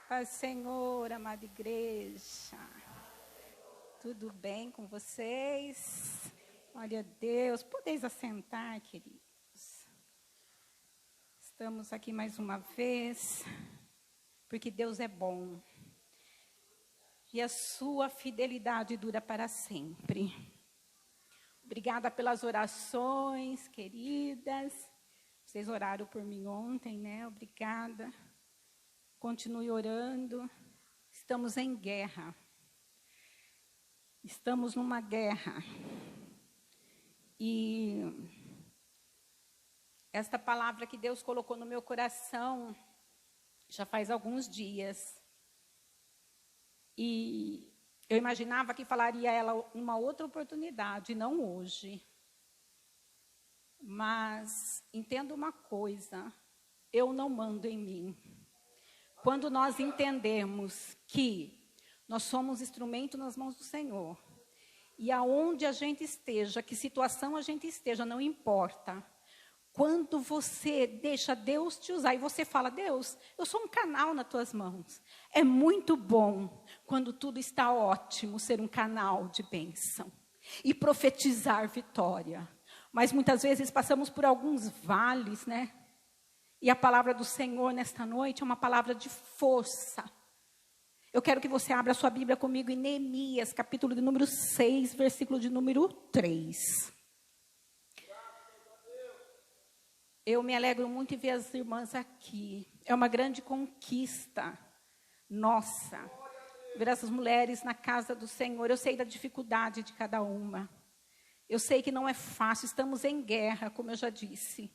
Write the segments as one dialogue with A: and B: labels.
A: Paz, Senhor, amada igreja. Tudo bem com vocês? Glória a Deus. Podeis assentar, queridos. Estamos aqui mais uma vez, porque Deus é bom. E a sua fidelidade dura para sempre. Obrigada pelas orações, queridas. Vocês oraram por mim ontem, né? Obrigada. Continue orando. Estamos em guerra. Estamos numa guerra. E esta palavra que Deus colocou no meu coração já faz alguns dias. E eu imaginava que falaria ela uma outra oportunidade, não hoje. Mas entenda uma coisa, eu não mando em mim. Quando nós entendemos que nós somos instrumento nas mãos do Senhor, e aonde a gente esteja, que situação a gente esteja, não importa. Quando você deixa Deus te usar e você fala, Deus, eu sou um canal nas tuas mãos. É muito bom, quando tudo está ótimo, ser um canal de bênção e profetizar vitória. Mas muitas vezes passamos por alguns vales, né? E a palavra do Senhor nesta noite é uma palavra de força. Eu quero que você abra a sua Bíblia comigo em Neemias, capítulo de número 6, versículo de número 3. Eu me alegro muito em ver as irmãs aqui. É uma grande conquista nossa. Ver essas mulheres na casa do Senhor. Eu sei da dificuldade de cada uma. Eu sei que não é fácil. Estamos em guerra, como eu já disse.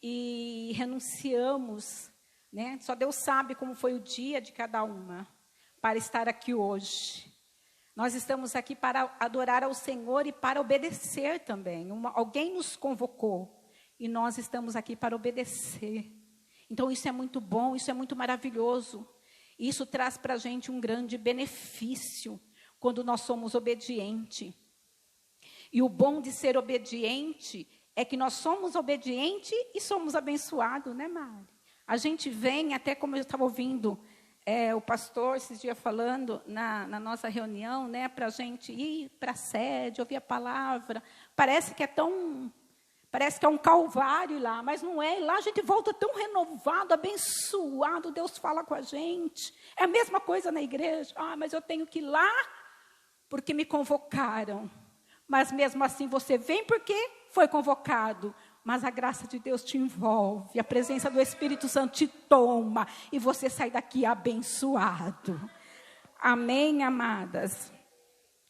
A: E renunciamos, né? Só Deus sabe como foi o dia de cada uma para estar aqui hoje. Nós estamos aqui para adorar ao Senhor e para obedecer também. Alguém nos convocou e nós estamos aqui para obedecer. Então isso é muito bom, isso é muito maravilhoso. Isso traz para a gente um grande benefício quando nós somos obedientes. E o bom de ser obediente é que nós somos obedientes e somos abençoados, né, Mari? A gente vem, até como eu estava ouvindo o pastor esses dias falando na nossa reunião, né, para a gente ir para a sede, ouvir a palavra. Parece que é um calvário lá, mas não é. Lá a gente volta tão renovado, abençoado, Deus fala com a gente. É a mesma coisa na igreja. Ah, mas eu tenho que ir lá porque me convocaram. Mas mesmo assim você vem porque foi convocado. Mas a graça de Deus te envolve. A presença do Espírito Santo te toma. E você sai daqui abençoado. Amém, amadas?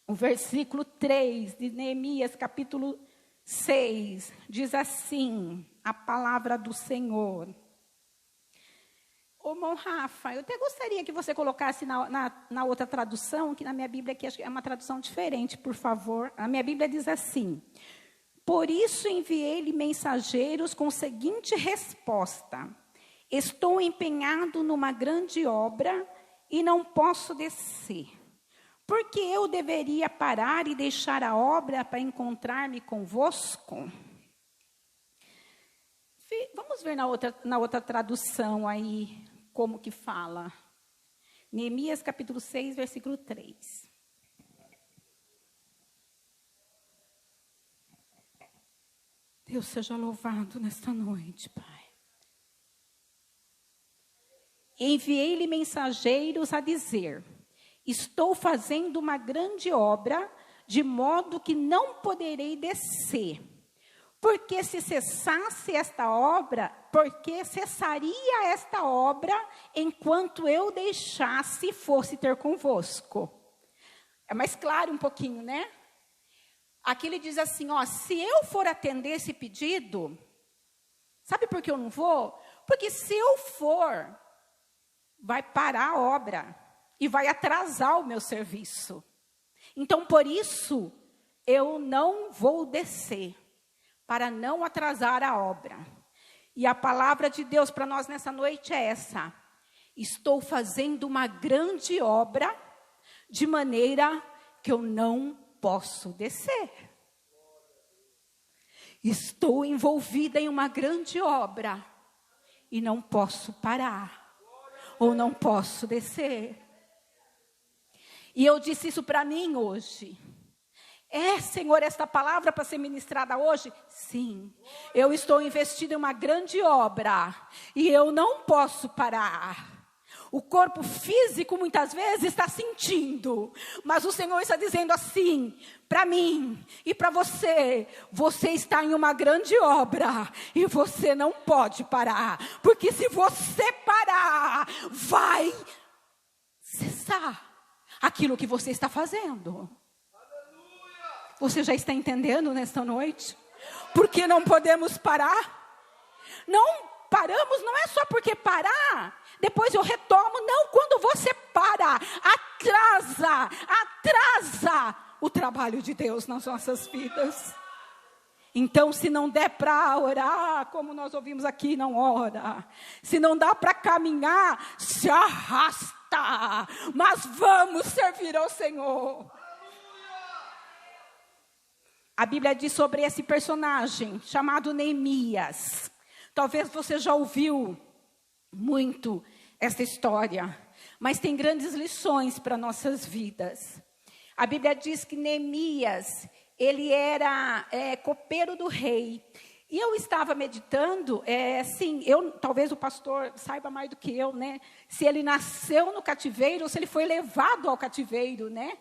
A: O versículo 3 de Neemias, capítulo 6, diz assim, a palavra do Senhor. Ô, irmão Rafa, eu até gostaria que você colocasse na outra tradução, que na minha Bíblia aqui é uma tradução diferente, por favor. A minha Bíblia diz assim: por isso enviei-lhe mensageiros com a seguinte resposta: estou empenhado numa grande obra e não posso descer. Porque eu deveria parar e deixar a obra para encontrar-me convosco? Vamos ver na outra tradução aí, como que fala. Neemias, capítulo 6, versículo 3. Deus seja louvado nesta noite, Pai. Enviei-lhe mensageiros a dizer: estou fazendo uma grande obra, de modo que não poderei descer. Porque se cessasse esta obra, porque cessaria esta obra enquanto eu deixasse e fosse ter convosco. É mais claro um pouquinho, né? Aqui ele diz assim, ó, se eu for atender esse pedido, sabe por que eu não vou? Porque se eu for, vai parar a obra e vai atrasar o meu serviço. Então, por isso, eu não vou descer, para não atrasar a obra. E a palavra de Deus para nós nessa noite é essa: estou fazendo uma grande obra, de maneira que eu não posso descer. Estou envolvida em uma grande obra e não posso parar. ou não posso descer. E eu disse isso para mim hoje. Senhor, esta palavra para ser ministrada hoje? Sim, eu estou investido em uma grande obra e eu não posso parar. O corpo físico muitas vezes está sentindo, mas o Senhor está dizendo assim, para mim e para você, você está em uma grande obra e você não pode parar, porque se você parar, vai cessar aquilo que você está fazendo. Você já está entendendo nesta noite? Porque não podemos parar? Não paramos, não é só porque parar, depois eu retomo. Não, quando você para, atrasa o trabalho de Deus nas nossas vidas. Então, se não der para orar, como nós ouvimos aqui, não ora. Se não dá para caminhar, se arrasta. Mas vamos servir ao Senhor. A Bíblia diz sobre esse personagem chamado Neemias. Talvez você já ouviu muito essa história, mas tem grandes lições para nossas vidas. A Bíblia diz que Neemias, ele era copeiro do rei. E eu estava meditando, talvez o pastor saiba mais do que eu, né? Se ele nasceu no cativeiro ou se ele foi levado ao cativeiro, né?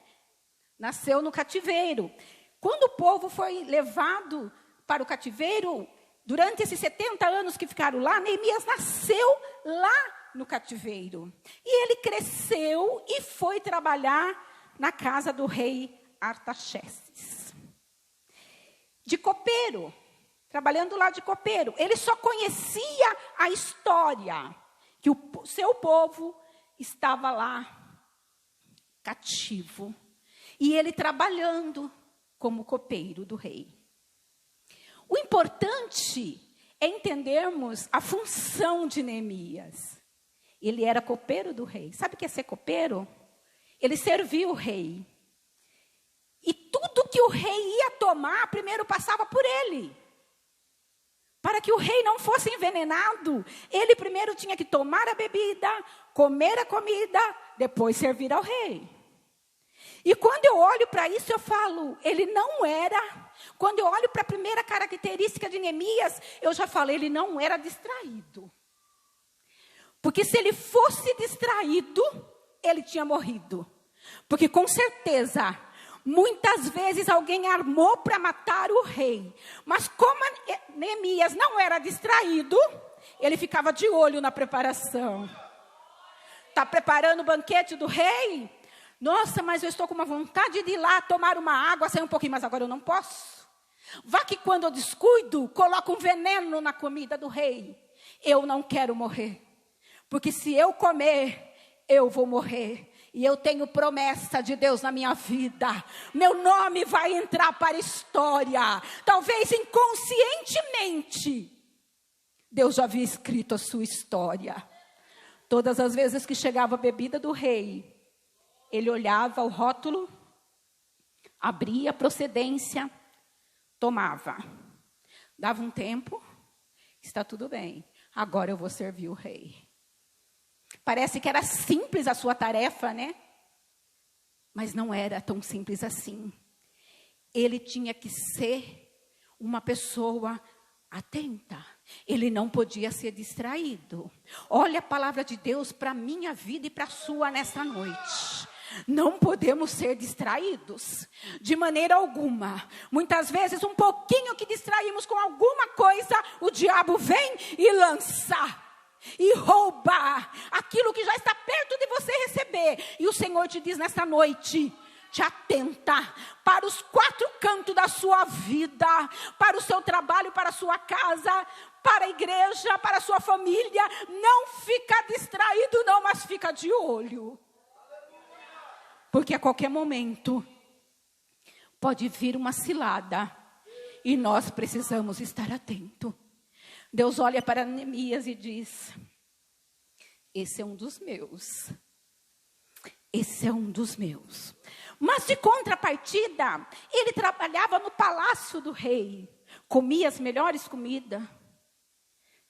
A: Nasceu no cativeiro. Quando o povo foi levado para o cativeiro, durante esses 70 anos que ficaram lá, Neemias nasceu lá no cativeiro. E ele cresceu e foi trabalhar na casa do rei Artaxerxes. De copeiro, trabalhando lá de copeiro. Ele só conhecia a história, que o seu povo estava lá cativo. E ele trabalhando como copeiro do rei. O importante é entendermos a função de Neemias. Ele era copeiro do rei. Sabe o que é ser copeiro? Ele servia o rei. E tudo que o rei ia tomar, primeiro passava por ele. Para que o rei não fosse envenenado, ele primeiro tinha que tomar a bebida, comer a comida, depois servir ao rei. E quando eu olho para isso, eu falo, ele não era. Quando eu olho para a primeira característica de Neemias, eu já falo, ele não era distraído. Porque se ele fosse distraído, ele tinha morrido. Porque com certeza, muitas vezes alguém armou para matar o rei. Mas como Neemias não era distraído, ele ficava de olho na preparação. Está preparando o banquete do rei? Nossa, mas eu estou com uma vontade de ir lá tomar uma água, sair um pouquinho, mas agora eu não posso. Vá que quando eu descuido, coloco um veneno na comida do rei. Eu não quero morrer. Porque se eu comer, eu vou morrer. E eu tenho promessa de Deus na minha vida. Meu nome vai entrar para a história. Talvez inconscientemente, Deus já havia escrito a sua história. Todas as vezes que chegava a bebida do rei, ele olhava o rótulo, abria a procedência, tomava. Dava um tempo, está tudo bem. Agora eu vou servir o rei. Parece que era simples a sua tarefa, né? Mas não era tão simples assim. Ele tinha que ser uma pessoa atenta. Ele não podia ser distraído. Olha a palavra de Deus para a minha vida e para a sua nessa noite. Não podemos ser distraídos, de maneira alguma. Muitas vezes, um pouquinho que distraímos com alguma coisa, o diabo vem e lança, e rouba aquilo que já está perto de você receber. E o Senhor te diz nesta noite, te atenta para os 4 cantos da sua vida, para o seu trabalho, para a sua casa, para a igreja, para a sua família. Não fica distraído não, mas fica de olho. Porque a qualquer momento pode vir uma cilada e nós precisamos estar atentos. Deus olha para Neemias e diz, esse é um dos meus. Esse é um dos meus. Mas de contrapartida, ele trabalhava no palácio do rei. Comia as melhores comidas.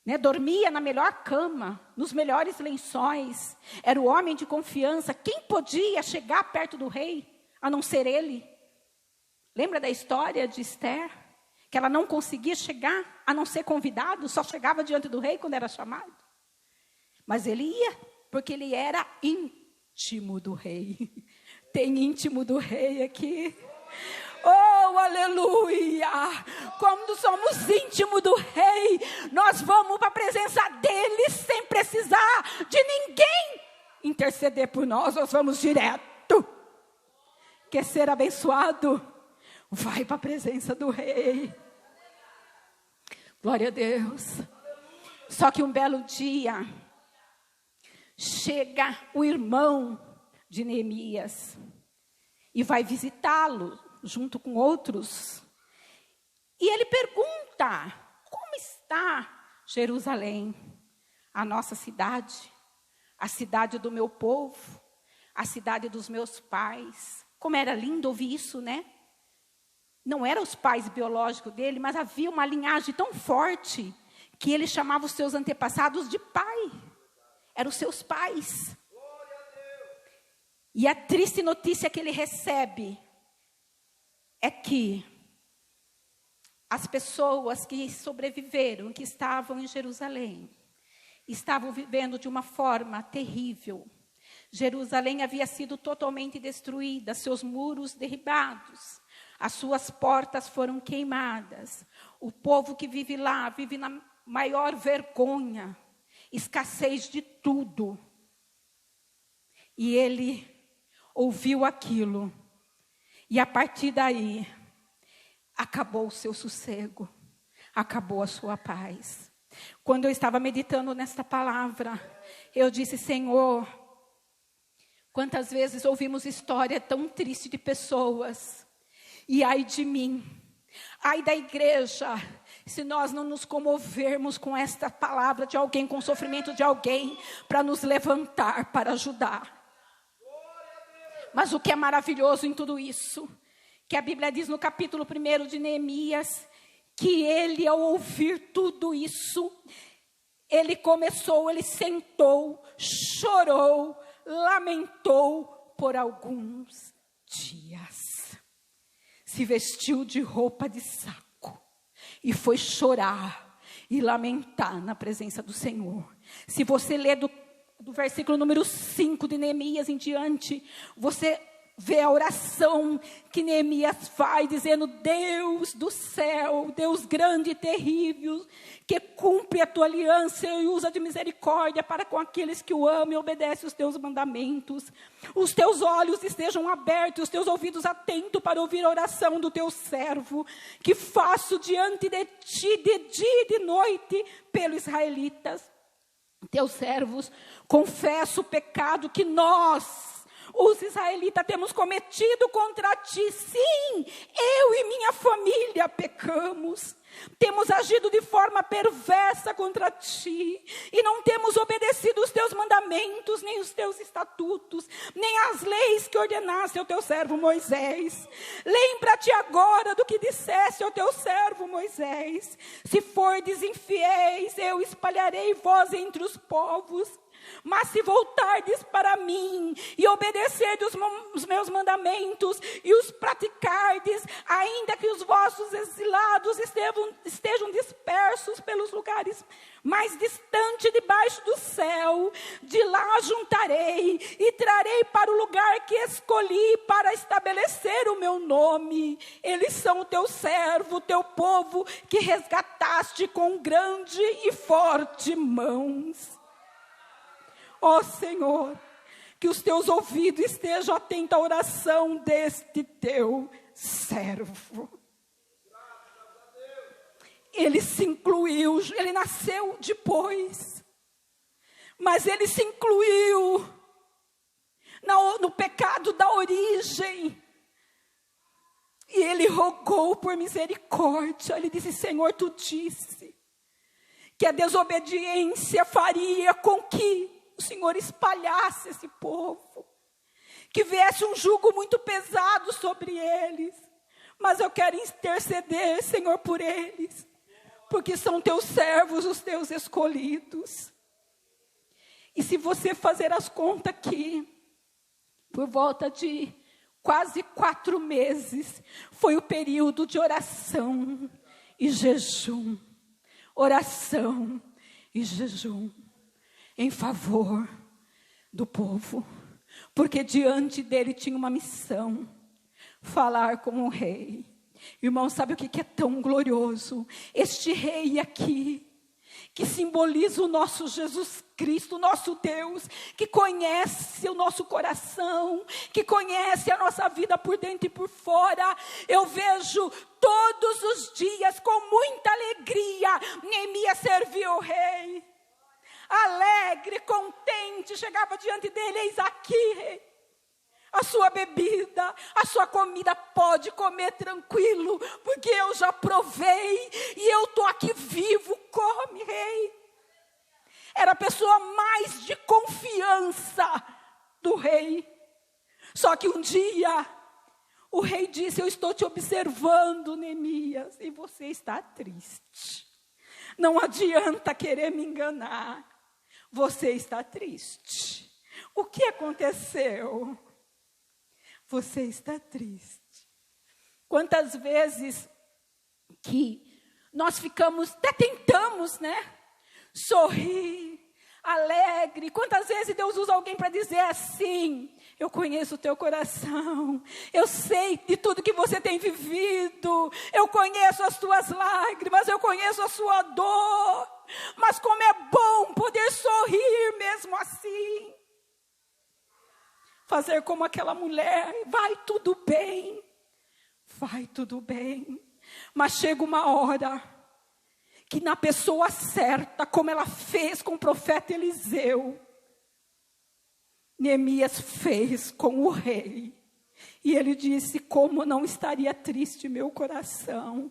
A: né? Dormia na melhor cama, nos melhores lençóis. Era o homem de confiança. Quem podia chegar perto do rei, a não ser ele? Lembra da história de Esther? Que ela não conseguia chegar, a não ser convidado, só chegava diante do rei quando era chamado. Mas ele ia, porque ele era íntimo do rei. Tem íntimo do rei aqui. Oh, aleluia! Quando somos íntimos do rei, nós vamos para a presença dele sem precisar de ninguém interceder por nós. Nós vamos direto. Quer ser abençoado? Vai para a presença do rei. Glória a Deus. Só que um belo dia, chega o irmão de Neemias e vai visitá-lo junto com outros. E ele pergunta: como está Jerusalém, a nossa cidade, a cidade do meu povo, a cidade dos meus pais? Como era lindo ouvir isso, né? Não eram os pais biológicos dele, mas havia uma linhagem tão forte que ele chamava os seus antepassados de pai. Eram os seus pais. E a triste notícia que ele recebe é que as pessoas que sobreviveram, que estavam em Jerusalém, estavam vivendo de uma forma terrível. Jerusalém havia sido totalmente destruída, seus muros derribados, as suas portas foram queimadas. O povo que vive lá vive na maior vergonha, escassez de tudo. E ele ouviu aquilo. E a partir daí, acabou o seu sossego, acabou a sua paz. Quando eu estava meditando nesta palavra, eu disse: Senhor, quantas vezes ouvimos história tão triste de pessoas, e ai de mim, ai da igreja, se nós não nos comovermos com esta palavra de alguém, com o sofrimento de alguém, para nos levantar, para ajudar. Mas o que é maravilhoso em tudo isso, que a Bíblia diz no capítulo 1 de Neemias, que ele, ao ouvir tudo isso, ele sentou, chorou, lamentou por alguns dias. Se vestiu de roupa de saco e foi chorar e lamentar na presença do Senhor. Se você ler do versículo número 5 de Neemias em diante, você vê a oração que Neemias faz, dizendo: Deus do céu, Deus grande e terrível, que cumpre a tua aliança e usa de misericórdia para com aqueles que o amam e obedecem os teus mandamentos. Os teus olhos estejam abertos, os teus ouvidos atentos para ouvir a oração do teu servo, que faço diante de ti de dia e de noite pelos israelitas, teus servos. Confesso o pecado que nós, os israelitas, temos cometido contra ti. Sim, eu e minha família pecamos. Temos agido de forma perversa contra ti. E não temos obedecido os teus mandamentos, nem os teus estatutos, nem as leis que ordenaste ao teu servo Moisés. Lembra-te agora do que disseste ao teu servo Moisés: se fordes infiéis, eu espalharei vós entre os povos. Mas se voltardes para mim e obedecerdes os meus mandamentos e os praticardes, ainda que os vossos exilados estejam dispersos pelos lugares mais distantes debaixo do céu, de lá juntarei e trarei para o lugar que escolhi para estabelecer o meu nome. Eles são o teu servo, o teu povo, que resgataste com grande e forte mãos. Ó Senhor, que os teus ouvidos estejam atentos à oração deste teu servo. Ele se incluiu, ele nasceu depois, mas ele se incluiu no pecado da origem. E ele rogou por misericórdia. Ele disse: Senhor, tu disse que a desobediência faria com que o Senhor espalhasse esse povo, que viesse um jugo muito pesado sobre eles. Mas eu quero interceder, Senhor, por eles, porque são teus servos, os teus escolhidos. E se você fazer as contas aqui, por volta de quase 4 meses, foi o período de oração e jejum. Oração e jejum em favor do povo. Porque diante dele tinha uma missão, falar com o rei. Irmão, sabe o que é tão glorioso? Este rei aqui, que simboliza o nosso Jesus Cristo, o nosso Deus, que conhece o nosso coração, que conhece a nossa vida por dentro e por fora. Eu vejo todos os dias, com muita alegria, Neemias serviu o rei. Alegre, contente, chegava diante dele: eis aqui, rei, a sua bebida, a sua comida, pode comer tranquilo, porque eu já provei, e eu estou aqui vivo, come, rei. Era a pessoa mais de confiança do rei. Só que um dia, o rei disse: eu estou te observando, Neemias, e você está triste. Não adianta querer me enganar, você está triste. O que aconteceu? Você está triste. Quantas vezes que nós ficamos, até tentamos, né? Sorrir, alegre. Quantas vezes Deus usa alguém para dizer assim: eu conheço o teu coração, eu sei de tudo que você tem vivido, eu conheço as tuas lágrimas, eu conheço a sua dor, mas como é bom poder sorrir mesmo assim. Fazer como aquela mulher: vai tudo bem, vai tudo bem. Mas chega uma hora que na pessoa certa, como ela fez com o profeta Eliseu, Neemias fez com o rei. E ele disse: como não estaria triste meu coração,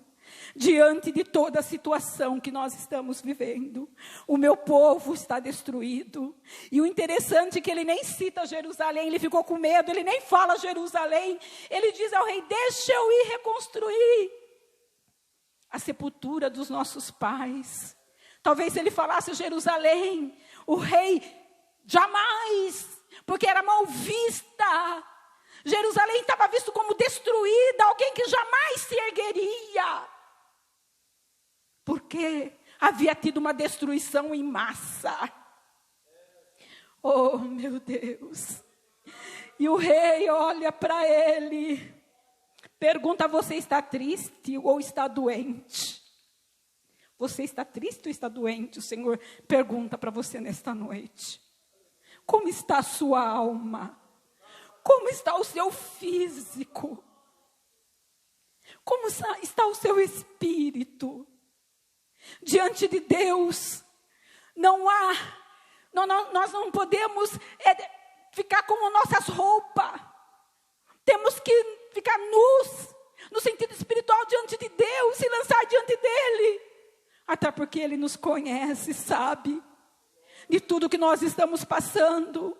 A: diante de toda a situação que nós estamos vivendo. O meu povo está destruído. E o interessante é que ele nem cita Jerusalém, ele ficou com medo, ele nem fala Jerusalém. Ele diz ao rei: deixa eu ir reconstruir a sepultura dos nossos pais. Talvez se ele falasse Jerusalém, o rei jamais, porque era mal vista. Jerusalém estava visto como destruída, alguém que jamais se ergueria. Porque havia tido uma destruição em massa. Oh, meu Deus. E o rei olha para ele, pergunta: você está triste ou está doente? Você está triste ou está doente? O Senhor pergunta para você nesta noite. Como está a sua alma? Como está o seu físico? Como está o seu espírito? Diante de Deus, nós não podemos ficar com nossas roupas. Temos que ficar nus, no sentido espiritual, diante de Deus, e lançar diante dEle. Até porque Ele nos conhece, sabe de tudo que nós estamos passando.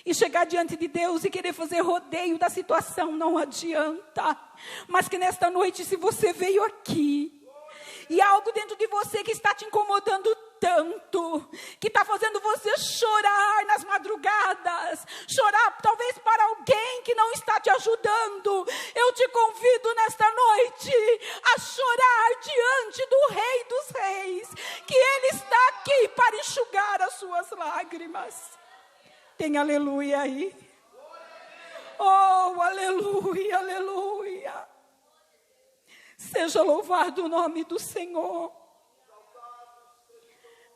A: E chegar diante de Deus e querer fazer rodeio da situação não adianta. Mas que nesta noite, se você veio aqui e há algo dentro de você que está te incomodando tanto, que está fazendo você chorar nas madrugadas, chorar talvez para alguém que não está te ajudando, eu te convido nesta noite a chorar diante do Rei dos Reis, que Ele está aqui para enxugar as suas lágrimas. Tem aleluia aí? Oh, aleluia, aleluia. Seja louvado o nome do Senhor.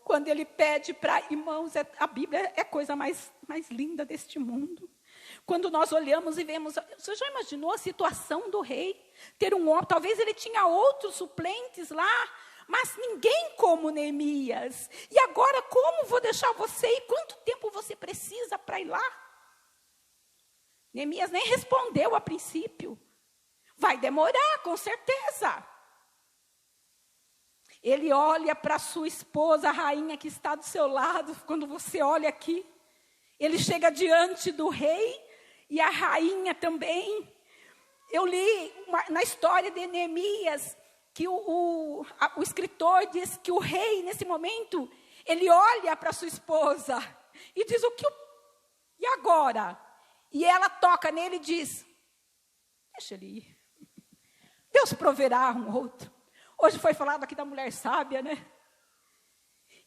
A: Quando Ele pede para irmãos, a Bíblia é a coisa mais linda deste mundo. Quando nós olhamos e vemos, você já imaginou a situação do rei? Ter um homem, talvez ele tinha outros suplentes lá, mas ninguém como Neemias. E agora como vou deixar você ir? Quanto tempo você precisa para ir lá? Neemias nem respondeu a princípio. Vai demorar, com certeza. Ele olha para sua esposa, a rainha que está do seu lado. Quando você olha aqui, ele chega diante do rei e a rainha também. Eu li na história de Neemias que o escritor diz que o rei, nesse momento, ele olha para sua esposa e diz, e agora? E ela toca nele e diz, deixa ele ir. Deus proverá um outro. Hoje foi falado aqui da mulher sábia, né?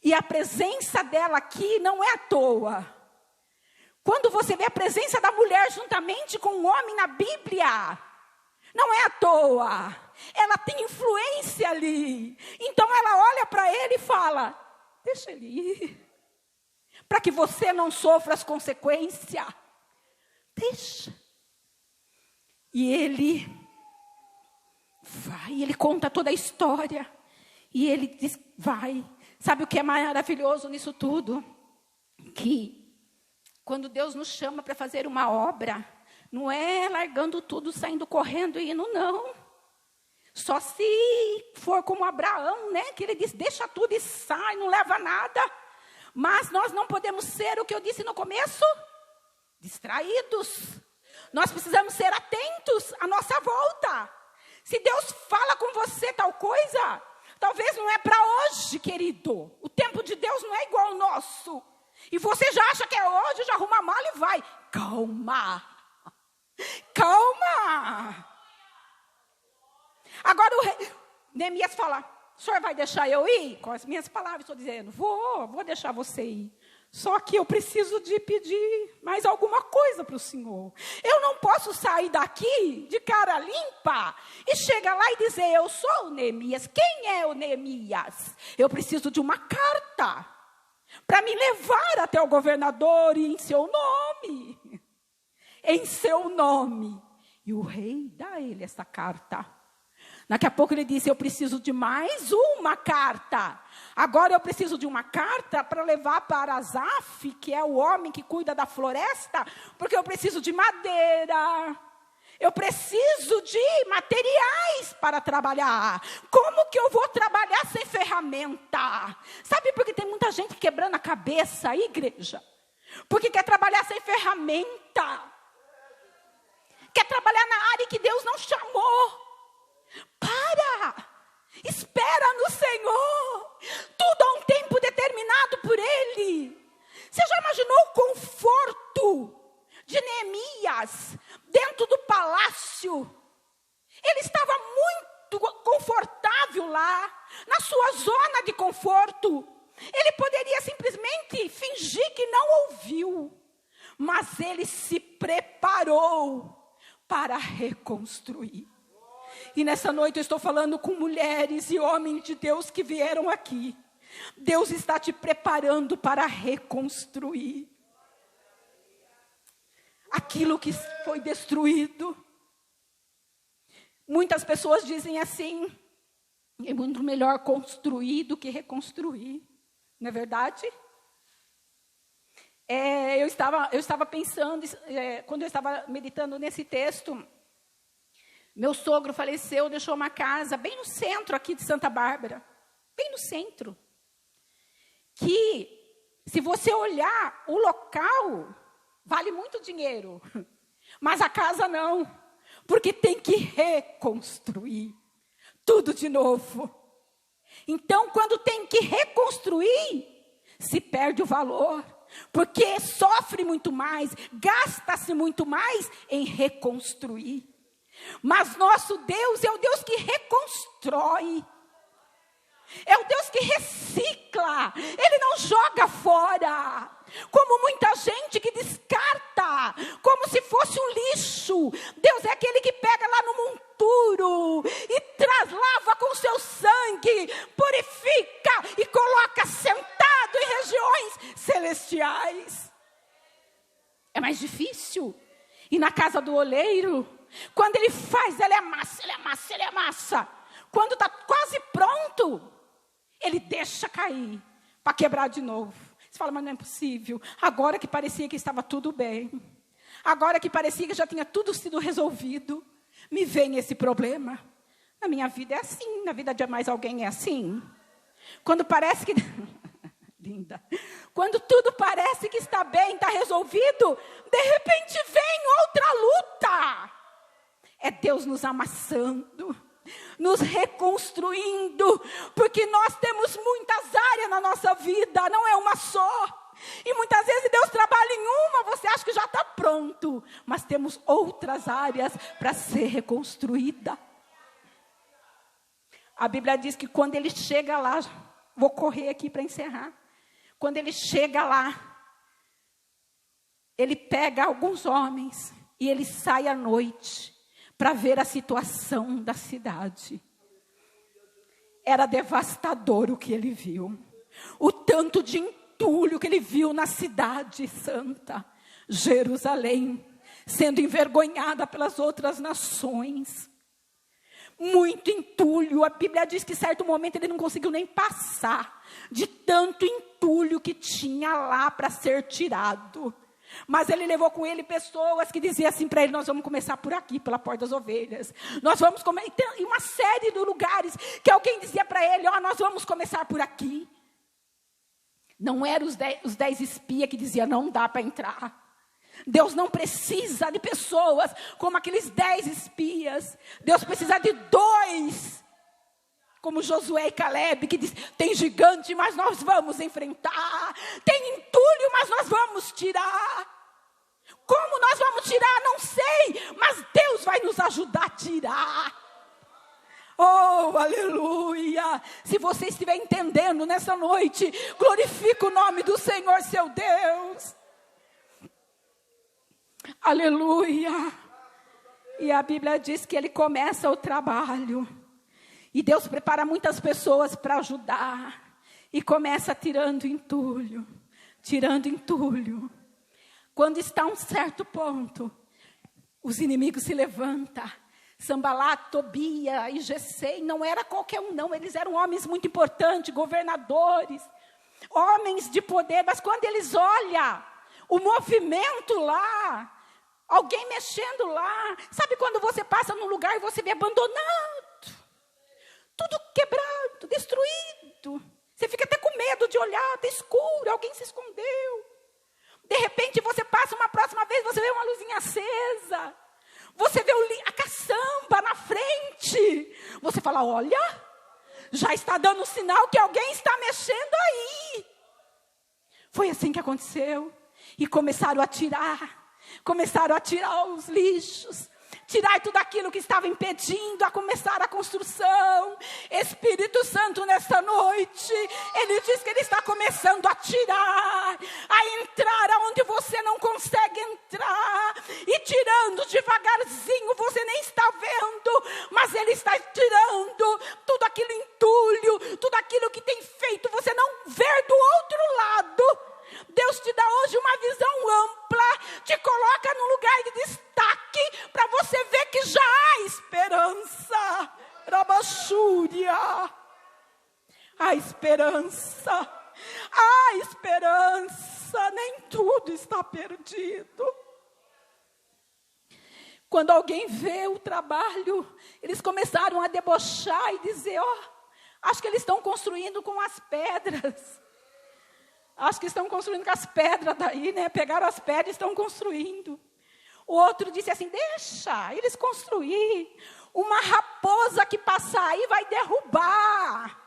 A: E a presença dela aqui não é à toa. Quando você vê a presença da mulher juntamente com o homem na Bíblia, não é à toa. Ela tem influência ali. Então ela olha para ele e fala, deixa ele ir. Para que você não sofra as consequências. Deixa. E ele vai, ele conta toda a história. E ele diz, vai. Sabe o que é maravilhoso nisso tudo? Que quando Deus nos chama para fazer uma obra, não é largando tudo, saindo correndo e indo, não. Só se for como Abraão, né? Que ele diz, deixa tudo e sai, não leva nada. Mas nós não podemos ser o que eu disse no começo, distraídos. Nós precisamos ser atentos à nossa volta. Se Deus fala com você tal coisa, talvez não é para hoje, querido. O tempo de Deus não é igual ao nosso. E você já acha que é hoje, já arruma a mala e vai. Calma. Calma. Agora Neemias fala, o senhor vai deixar eu ir? Com as minhas palavras estou dizendo, vou deixar você ir. Só que eu preciso de pedir mais alguma coisa para o Senhor. Eu não posso sair daqui de cara limpa e chegar lá e dizer, eu sou o Neemias. Quem é o Neemias? Eu preciso de uma carta para me levar até o governador e em seu nome. Em seu nome. E o rei dá a ele essa carta. Daqui a pouco ele disse, eu preciso de mais uma carta. Agora eu preciso de uma carta para levar para Asaf, que é o homem que cuida da floresta, porque eu preciso de madeira. Eu preciso de materiais para trabalhar. Como que eu vou trabalhar sem ferramenta? Sabe por que tem muita gente quebrando a cabeça, igreja? Porque quer trabalhar sem ferramenta. Quer trabalhar na área que Deus não chamou. Para, espera no Senhor, tudo há um tempo determinado por Ele. Você já imaginou o conforto de Neemias dentro do palácio? Ele estava muito confortável lá, na sua zona de conforto. Ele poderia simplesmente fingir que não ouviu, mas ele se preparou para reconstruir. E nessa noite eu estou falando com mulheres e homens de Deus que vieram aqui. Deus está te preparando para reconstruir aquilo que foi destruído. Muitas pessoas dizem assim, é muito melhor construir do que reconstruir. Não é verdade? Eu estava pensando, quando eu estava meditando nesse texto, meu sogro faleceu, deixou uma casa bem no centro aqui de Santa Bárbara. Bem no centro. Que, se você olhar, o local vale muito dinheiro. Mas a casa não. Porque tem que reconstruir tudo de novo. Então, quando tem que reconstruir, se perde o valor. Porque sofre muito mais, gasta-se muito mais em reconstruir. Mas nosso Deus é o Deus que reconstrói. É o Deus que recicla. Ele não joga fora. Como muita gente que descarta, como se fosse um lixo. Deus é aquele que pega lá no monturo e lava com seu sangue, purifica e coloca sentado em regiões celestiais. É mais difícil. E na casa do oleiro, quando ele faz, ele amassa. Quando está quase pronto, ele deixa cair para quebrar de novo. Você fala, mas não é possível. Agora que parecia que estava tudo bem. Agora que parecia que já tinha tudo sido resolvido. Me vem esse problema. Na minha vida é assim. Na vida de mais alguém é assim. Quando parece que... Linda. Quando tudo parece que está bem, está resolvido, de repente vem outra luta. É Deus nos amassando. nos reconstruindo, porque nós temos muitas áreas na nossa vida, não é uma só. E muitas vezes Deus trabalha em uma, você acha que já está pronto, mas temos outras áreas para ser reconstruída. A Bíblia diz que quando ele chega lá, vou correr aqui para encerrar. Quando ele chega lá, ele pega alguns homens e ele sai à noite para ver a situação da cidade. Era devastador o que ele viu. O tanto de entulho que ele viu na cidade santa, Jerusalém, sendo envergonhada pelas outras nações. Muito entulho. A Bíblia diz que em certo momento ele não conseguiu nem passar de tanto entulho que tinha lá para ser tirado. Mas ele levou com ele pessoas que diziam assim para ele: nós vamos começar por aqui, pela Porta das Ovelhas. Nós vamos começar, e uma série de lugares que alguém dizia para ele: ó, nós vamos começar por aqui. Não eram os 10 espias que diziam: não dá para entrar. Deus não precisa de pessoas como aqueles 10 espias. Deus precisa de 2, como Josué e Caleb, que diz: tem gigante, mas nós vamos enfrentar. Tem entulho, mas nós vamos tirar. Como nós vamos tirar? Não sei, mas Deus vai nos ajudar a tirar. Oh, aleluia! Se você estiver entendendo nessa noite, glorifica o nome do Senhor, seu Deus. Aleluia! E a Bíblia diz que ele começa o trabalho. E Deus prepara muitas pessoas para ajudar. E começa tirando entulho. Tirando entulho. Quando está um certo ponto, os inimigos se levantam. Sanbalat, Tobia e Gesem, não era qualquer um não. Eles eram homens muito importantes, governadores. Homens de poder. Mas quando eles olham o movimento lá, alguém mexendo lá. Sabe quando você passa num lugar e você vê abandonado, tudo quebrado, destruído. Você fica até com medo de olhar, está escuro, alguém se escondeu. De repente você passa uma próxima vez, você vê uma luzinha acesa. Você vê a caçamba na frente. Você fala: olha, já está dando sinal que alguém está mexendo aí. Foi assim que aconteceu. E começaram a tirar os lixos, tirar tudo aquilo que estava impedindo a começar a construção. Espírito Santo, nesta noite, Ele diz que Ele está começando a tirar, a entrar aonde você não consegue entrar, e tirando devagarzinho, você nem está vendo, mas Ele está tirando tudo aquilo entulho, tudo aquilo que tem feito você não ver do outro lado. Deus te dá hoje uma visão ampla, te coloca num lugar de destaque, para você ver que já há esperança. Rabachúria. Há esperança. Há esperança. Nem tudo está perdido. Quando alguém vê o trabalho, eles começaram a debochar e dizer: ó, acho que eles estão construindo com as pedras. Acho que estão construindo com as pedras daí, né? Pegaram as pedras e estão construindo. O outro disse assim: deixa eles construir. Uma raposa que passar aí vai derrubar.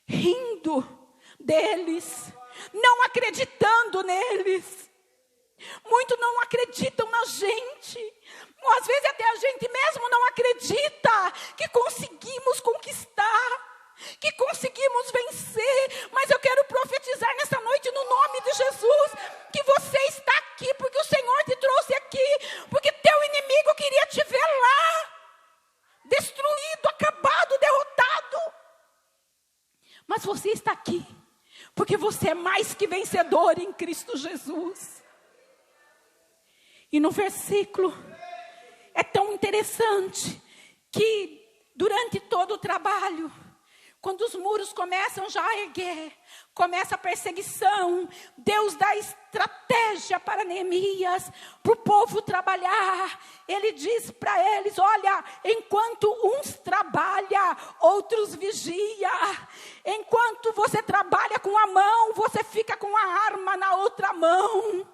A: Rindo deles, não acreditando neles. Muitos não acreditam na gente. Às vezes até a gente mesmo não acredita que conseguimos conquistar, que conseguimos vencer. Mas eu quero profetizar nessa noite, no nome de Jesus, que você está aqui porque o Senhor te trouxe aqui, porque teu inimigo queria te ver lá, destruído, acabado, derrotado. Mas você está aqui porque você é mais que vencedor em Cristo Jesus. E no versículo é tão interessante que durante todo o trabalho, quando os muros começam já a erguer, começa a perseguição, Deus dá estratégia para Neemias, para o povo trabalhar. Ele diz para eles: olha, enquanto uns trabalham, outros vigiam. Enquanto você trabalha com a mão, você fica com a arma na outra mão.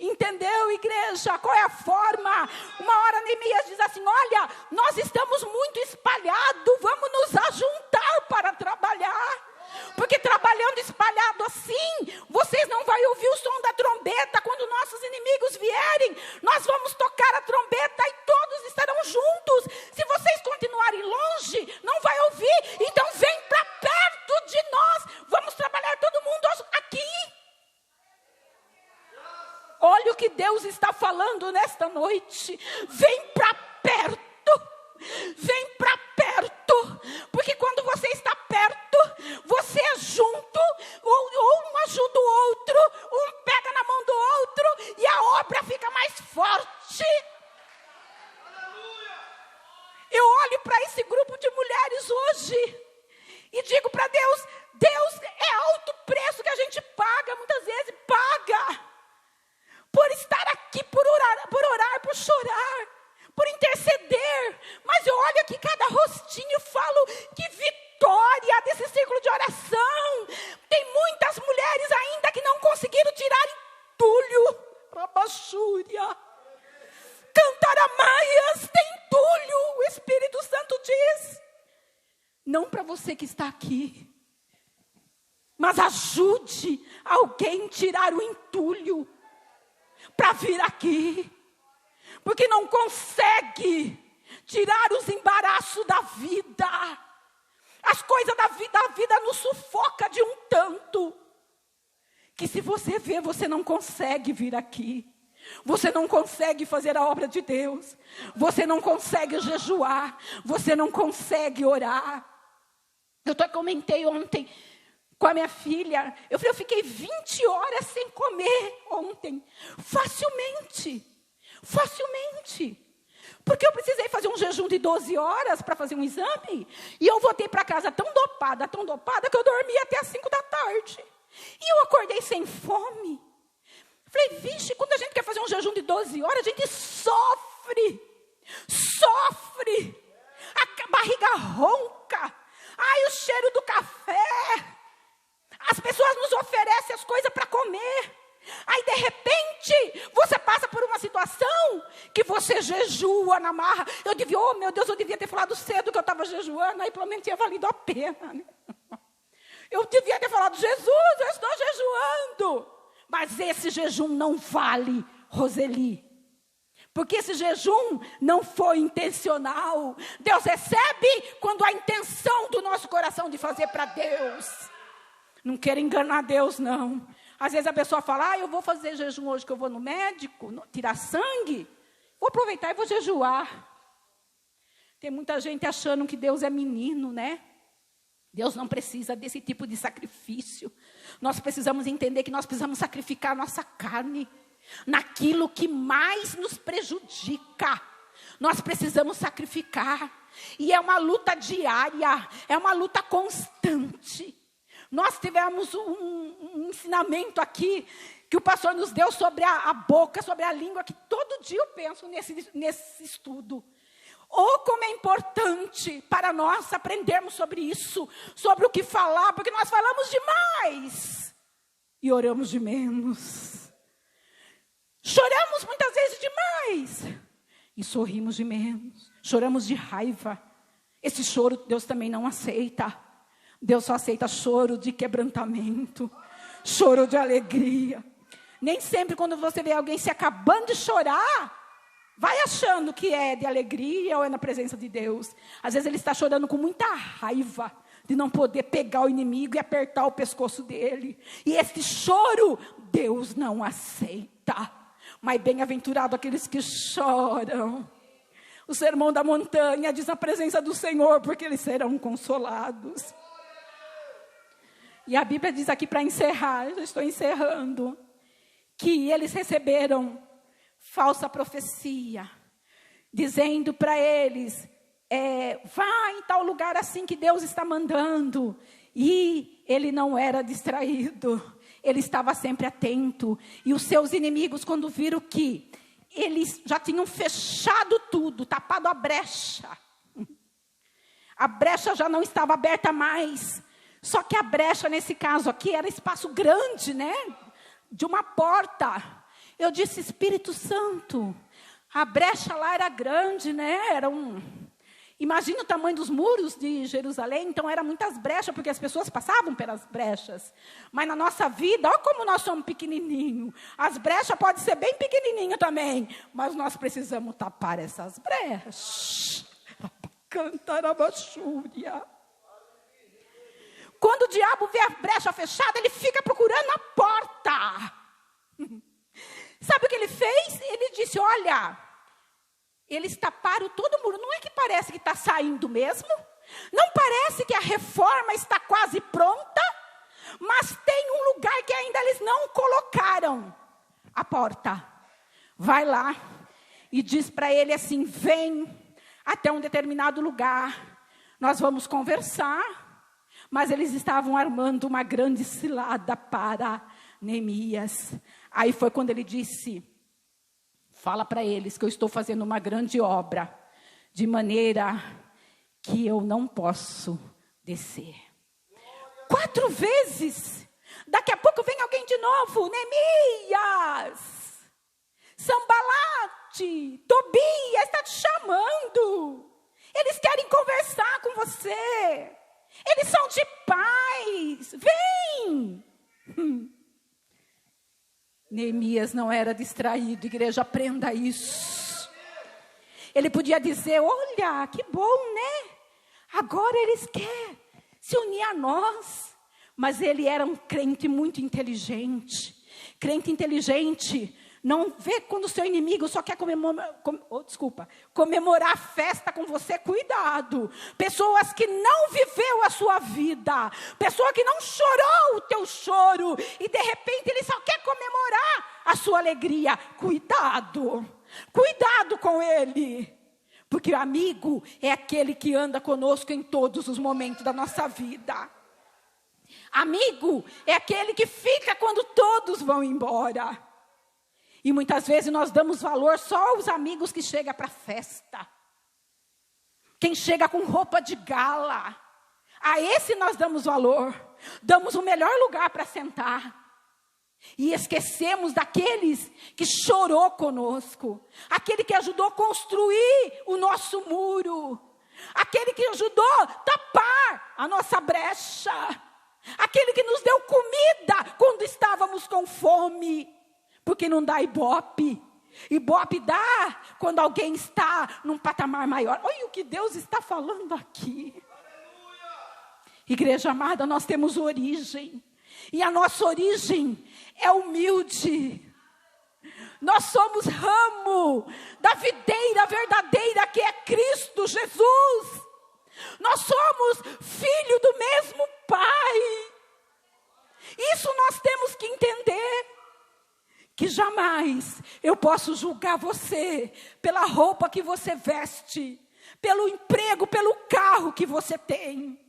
A: Entendeu, igreja? Qual é a forma? Uma hora Neemias diz assim, olha, nós estamos muito espalhados, vamos nos ajuntar para trabalhar. Porque trabalhando espalhado assim, vocês não vão ouvir o som da trombeta quando nossos inimigos vierem. Nós vamos tocar a trombeta e todos estarão juntos. Se vocês continuarem longe, não vai ouvir. Então vem para perto de nós. Vamos trabalhar todo mundo aqui. Olha o que Deus está falando nesta noite. Vem para perto. Vem para perto. Porque quando você está perto, você é junto, um ajuda o outro, um pega na mão do outro e a obra fica mais forte. Eu olho para esse grupo de mulheres hoje e digo para Deus, Deus, é alto o preço que a gente paga, muitas vezes paga, por estar aqui, por orar, por chorar, por interceder. Mas eu olho aqui cada rostinho e falo, que vitória desse círculo de oração. Tem muitas mulheres ainda que não conseguiram tirar entulho. Rabachúria. Cantaramaias tem entulho. O Espírito Santo diz. Não para você que está aqui, mas ajude alguém a tirar o entulho para vir aqui. Porque não consegue tirar os embaraços da vida. As coisas da vida nos sufoca de um tanto, que se você vê, você não consegue vir aqui. Você não consegue fazer a obra de Deus. Você não consegue jejuar. Você não consegue orar. Eu comentei ontem com a minha filha. Eu fiquei 20 horas sem comer ontem. Facilmente. Porque eu precisei fazer um jejum de 12 horas para fazer um exame. E eu voltei para casa tão dopada, que eu dormi até as 5 da tarde. E eu acordei sem fome. Falei, vixe, quando a gente quer fazer um jejum de 12 horas, a gente sofre. A barriga ronca. Ai, o cheiro do café. As pessoas nos oferecem as coisas para comer. Aí de repente você passa por uma situação que você jejua na marra. Eu devia ter falado cedo que eu estava jejuando. Aí pelo menos tinha valido a pena, né? Eu devia ter falado, Jesus, eu estou jejuando. Mas esse jejum não vale, Roseli. Porque esse jejum não foi intencional. Deus recebe quando a intenção do nosso coração de fazer para Deus. Não quero enganar Deus, não. Às vezes a pessoa fala, eu vou fazer jejum hoje que eu vou no médico, tirar sangue. Vou aproveitar e vou jejuar. Tem muita gente achando que Deus é menino, né? Deus não precisa desse tipo de sacrifício. Nós precisamos entender que nós precisamos sacrificar a nossa carne naquilo que mais nos prejudica. Nós precisamos sacrificar. E é uma luta diária, é uma luta constante. Nós tivemos um ensinamento aqui que o pastor nos deu sobre a boca, sobre a língua, que todo dia eu penso nesse estudo. Como é importante para nós aprendermos sobre isso, sobre o que falar, porque nós falamos demais e oramos de menos. Choramos muitas vezes demais e sorrimos de menos. Choramos de raiva. Esse choro Deus também não aceita. Deus só aceita choro de quebrantamento, choro de alegria. Nem sempre quando você vê alguém se acabando de chorar, vai achando que é de alegria ou é na presença de Deus. Às vezes ele está chorando com muita raiva de não poder pegar o inimigo e apertar o pescoço dele. E esse choro Deus não aceita. Mas bem-aventurado aqueles que choram. O sermão da montanha diz a presença do Senhor, porque eles serão consolados. E a Bíblia diz aqui para encerrar, eu estou encerrando, que eles receberam falsa profecia, dizendo para eles, vá em tal lugar assim que Deus está mandando. E ele não era distraído, ele estava sempre atento. E os seus inimigos, quando viram que eles já tinham fechado tudo, tapado a brecha já não estava aberta mais. Só que a brecha, nesse caso aqui, era espaço grande, né? De uma porta. Eu disse, Espírito Santo, a brecha lá era grande, né? Imagina o tamanho dos muros de Jerusalém, então eram muitas brechas, porque as pessoas passavam pelas brechas. Mas na nossa vida, olha como nós somos pequenininhos. As brechas podem ser bem pequenininhas também, mas nós precisamos tapar essas brechas. Cantar a baixúria. Quando o diabo vê a brecha fechada, ele fica procurando a porta. Sabe o que ele fez? Ele disse, olha, eles taparam todo o muro. Não é que parece que está saindo mesmo? Não parece que a reforma está quase pronta? Mas tem um lugar que ainda eles não colocaram. A porta. Vai lá e diz para ele assim, vem até um determinado lugar. Nós vamos conversar. Mas eles estavam armando uma grande cilada para Neemias. Aí foi quando ele disse, fala para eles que eu estou fazendo uma grande obra, de maneira que eu não posso descer. 4 vezes. Daqui a pouco vem alguém de novo. Neemias, Sambalate, Tobias está te chamando. Eles querem conversar com você. Eles são de paz. Vem. Neemias não era distraído. Igreja, aprenda isso. Ele podia dizer, olha, que bom, né? Agora eles querem se unir a nós. Mas ele era um crente muito inteligente. Crente inteligente não vê quando o seu inimigo só quer comemorar a festa com você. Cuidado. Pessoas que não viveu a sua vida. Pessoa que não chorou o teu choro. E de repente ele só quer comemorar a sua alegria. Cuidado. Cuidado com ele. Porque o amigo é aquele que anda conosco em todos os momentos da nossa vida. Amigo é aquele que fica quando todos vão embora. E muitas vezes nós damos valor só aos amigos que chegam para a festa. Quem chega com roupa de gala. A esse nós damos valor. Damos o melhor lugar para sentar. E esquecemos daqueles que chorou conosco. Aquele que ajudou a construir o nosso muro. Aquele que ajudou a tapar a nossa brecha. Aquele que nos deu comida quando estávamos com fome. Porque não dá ibope. Ibope dá quando alguém está num patamar maior. Olha o que Deus está falando aqui. Igreja amada, nós temos origem. E a nossa origem é humilde. Nós somos ramo da videira verdadeira que é Cristo Jesus. Nós somos filho do mesmo Pai. Isso nós temos que entender. Que jamais eu posso julgar você pela roupa que você veste, pelo emprego, pelo carro que você tem.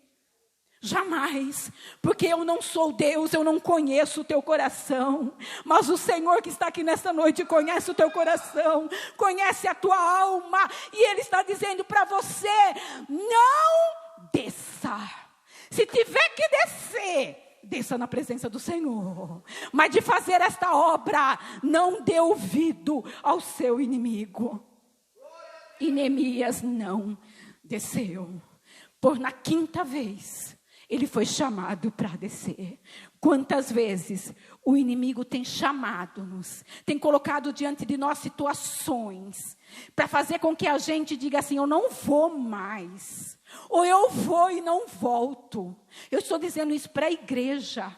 A: Jamais, porque eu não sou Deus, eu não conheço o teu coração. Mas o Senhor que está aqui nesta noite conhece o teu coração, conhece a tua alma. E Ele está dizendo para você, não desça. Se tiver que descer, desça na presença do Senhor. Mas de fazer esta obra, não dê ouvido ao seu inimigo. E Neemias não desceu. Por na 5ª vez, ele foi chamado para descer. Quantas vezes o inimigo tem chamado-nos, tem colocado diante de nós situações, para fazer com que a gente diga assim, eu não vou mais. Ou eu vou e não volto. Eu estou dizendo isso para a igreja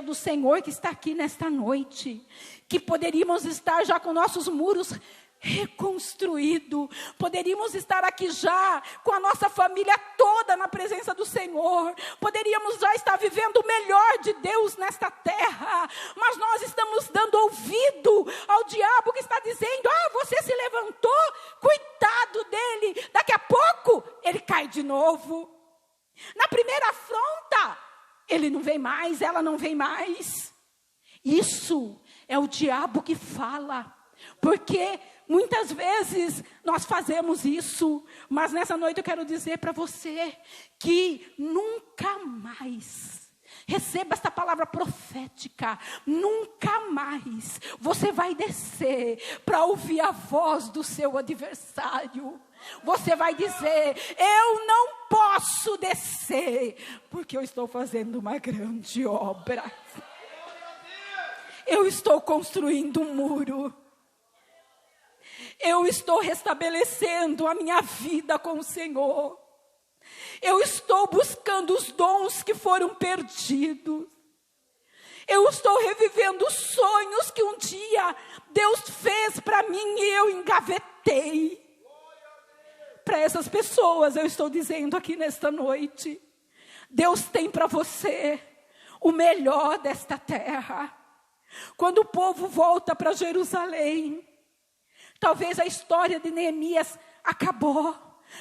A: do Senhor que está aqui nesta noite. Que poderíamos estar já com nossos muros reconstruídos. Poderíamos estar aqui já com a nossa família toda na presença do Senhor. Poderíamos já estar vivendo o melhor de Deus nesta terra. Mas nós estamos dando ouvido ao diabo que está dizendo, você se levantou, cuidado dele. Daqui a pouco ele cai de novo. Na primeira afronta, ele não vem mais, ela não vem mais. Isso é o diabo que fala. Porque muitas vezes nós fazemos isso, mas nessa noite eu quero dizer para você que nunca mais Receba esta palavra profética. Nunca mais você vai descer para ouvir a voz do seu adversário. Você vai dizer: eu não posso descer, porque eu estou fazendo uma grande obra. Eu estou construindo um muro. Eu estou restabelecendo a minha vida com o Senhor. Eu estou buscando os dons que foram perdidos. Eu estou revivendo os sonhos que um dia Deus fez para mim e eu engavetei. Para essas pessoas eu estou dizendo aqui nesta noite: Deus tem para você o melhor desta terra. Quando o povo volta para Jerusalém, talvez a história de Neemias acabou,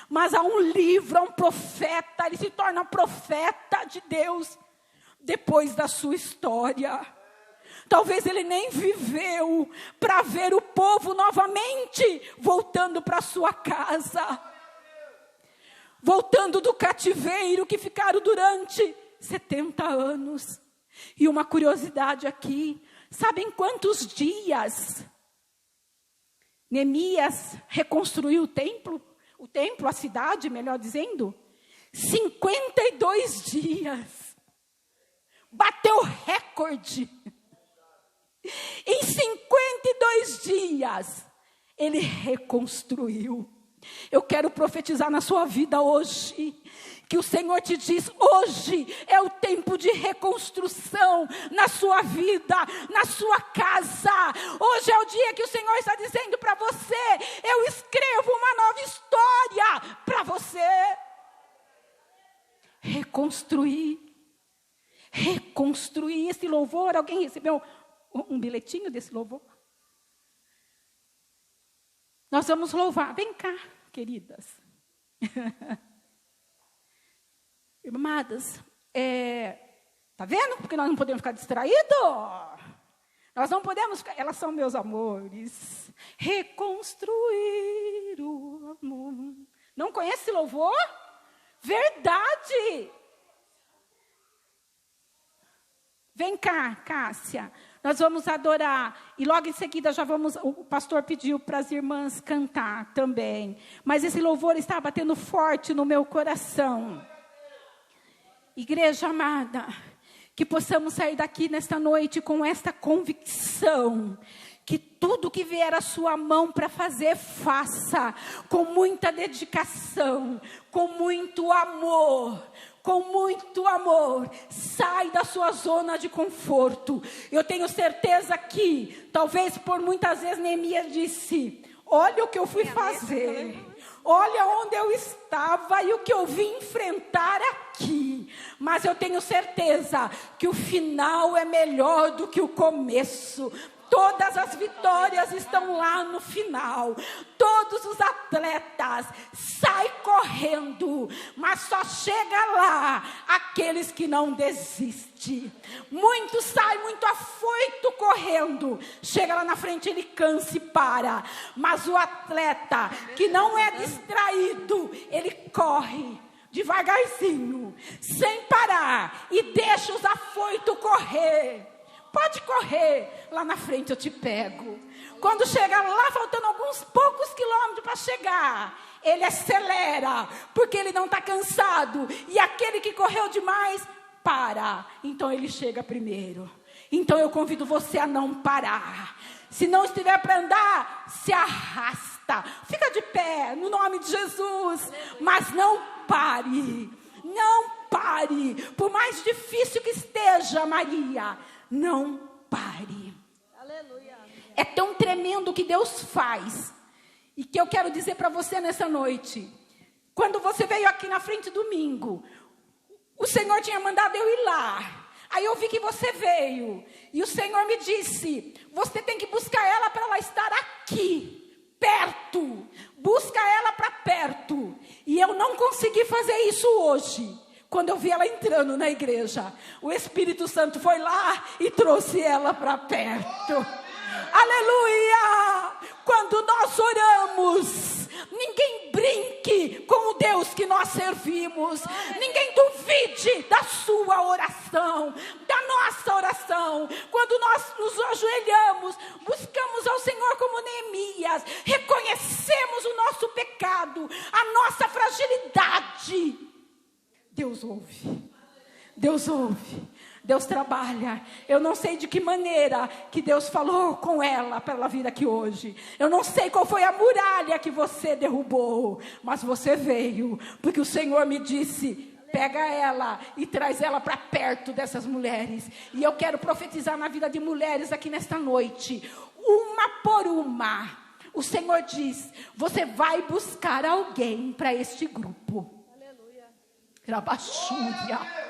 A: mas há um livro, há um profeta, ele se torna profeta de Deus depois da sua história. Talvez ele nem viveu para ver o povo novamente voltando para sua casa, voltando do cativeiro que ficaram durante 70 anos. E uma curiosidade aqui, sabem quantos dias Neemias reconstruiu o templo, a cidade, melhor dizendo? 52 dias. Bateu recorde. Em 52 dias, ele reconstruiu. Eu quero profetizar na sua vida hoje, que o Senhor te diz: hoje é o tempo de reconstrução na sua vida, na sua casa. Hoje é o dia que o Senhor está dizendo para você: eu escrevo uma nova história para você. Reconstruir esse louvor. Alguém recebeu um bilhetinho desse louvor? Nós vamos louvar. Vem cá, queridas. Amadas, tá vendo? Porque nós não podemos ficar distraídos. Nós não podemos ficar, elas são meus amores. Reconstruir o amor. Não conhece esse louvor? Verdade. Vem cá, Cássia. Nós vamos adorar. E logo em seguida o pastor pediu para as irmãs cantar também. Mas esse louvor está batendo forte no meu coração. Igreja amada, que possamos sair daqui nesta noite com esta convicção, que tudo que vier à sua mão para fazer, faça com muita dedicação, com muito amor. Com muito amor, sai da sua zona de conforto. Eu tenho certeza que, talvez por muitas vezes Neemias disse: olha o que eu fui fazer, olha onde eu estava e o que eu vim enfrentar aqui. Mas eu tenho certeza que o final é melhor do que o começo. Todas as vitórias estão lá no final. Todos os atletas saem correndo, mas só chega lá aqueles que não desistem. Muitos saem muito afoito correndo. Chega lá na frente, ele cansa e para. Mas o atleta que não é distraído, ele corre devagarzinho, sem parar, e deixa os afoitos correr. Pode correr, lá na frente eu te pego. Quando chega lá, faltando alguns poucos quilômetros para chegar, ele acelera, porque ele não está cansado. E aquele que correu demais, para. Então ele chega primeiro. Então eu convido você a não parar. Se não estiver para andar, se arrasta. Fica de pé, no nome de Jesus. Mas não pare. Não pare. Por mais difícil que esteja, Maria, não pare.
B: Aleluia.
A: É tão tremendo o que Deus faz. E que eu quero dizer para você nessa noite. Quando você veio aqui na frente domingo, o Senhor tinha mandado eu ir lá. Aí eu vi que você veio. E o Senhor me disse: você tem que buscar ela para ela estar aqui, perto. Busca ela para perto. E eu não consegui fazer isso hoje. Quando eu vi ela entrando na igreja, o Espírito Santo foi lá e trouxe ela para perto. Aleluia! Quando nós oramos, ninguém brinque com o Deus que nós servimos. Ninguém duvide da sua oração, da nossa oração. Quando nós nos ajoelhamos, buscamos ao Senhor como Neemias, reconhecemos o nosso pecado, a nossa fragilidade. Deus ouve. Deus ouve. Deus trabalha. Eu não sei de que maneira que Deus falou com ela para ela vir aqui hoje. Eu não sei qual foi a muralha que você derrubou, mas você veio, porque o Senhor me disse: pega ela e traz ela para perto dessas mulheres. E eu quero profetizar na vida de mulheres aqui nesta noite, uma por uma. O Senhor diz: você vai buscar alguém para este grupo. Aleluia. Rabachúria.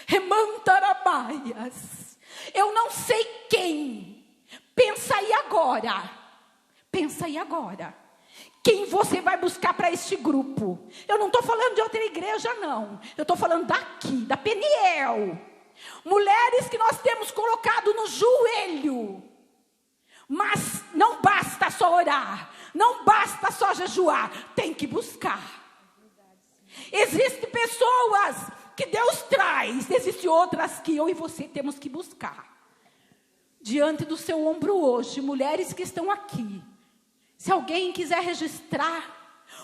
A: Remantarabaias. Eu não sei quem. Pensa aí agora. Pensa aí agora. Quem você vai buscar para este grupo? Eu não estou falando de outra igreja, não. Eu estou falando daqui, da Peniel. Mulheres que nós temos colocado no joelho. Mas não basta só orar. Não basta só jejuar. Tem que buscar. Existem pessoas que Deus traz, existem outras que eu e você temos que buscar. Diante do seu ombro hoje, mulheres que estão aqui, se alguém quiser registrar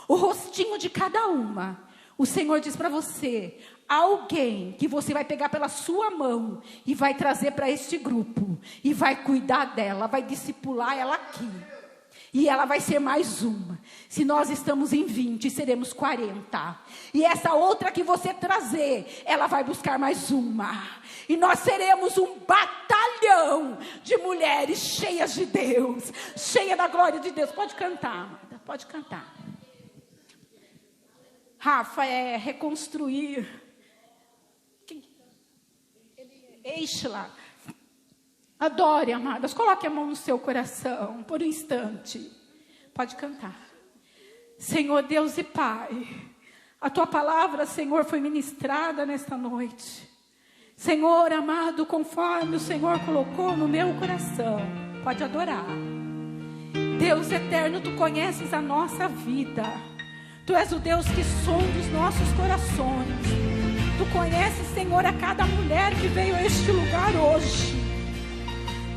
A: o rostinho de cada uma, o Senhor diz para você: alguém que você vai pegar pela sua mão e vai trazer para este grupo, e vai cuidar dela, vai discipular ela aqui. E ela vai ser mais uma. Se nós estamos em 20, seremos 40. E essa outra que você trazer, ela vai buscar mais uma. E nós seremos um batalhão de mulheres cheias de Deus, cheias da glória de Deus. Pode cantar, amada, pode cantar. Rafa, é reconstruir. Eixe-la. Adore, amadas. Coloque a mão no seu coração por um instante. Pode cantar. Senhor Deus e Pai, a Tua palavra, Senhor, foi ministrada nesta noite. Senhor amado, conforme o Senhor colocou no meu coração. Pode adorar. Deus eterno, Tu conheces a nossa vida. Tu és o Deus que sonda os nossos corações. Tu conheces, Senhor, a cada mulher que veio a este lugar hoje.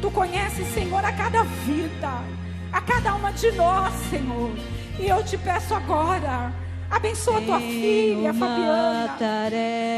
A: Tu conheces, Senhor, a cada vida, a cada uma de nós, Senhor. E eu te peço agora, abençoa a Tua filha, Fabiana.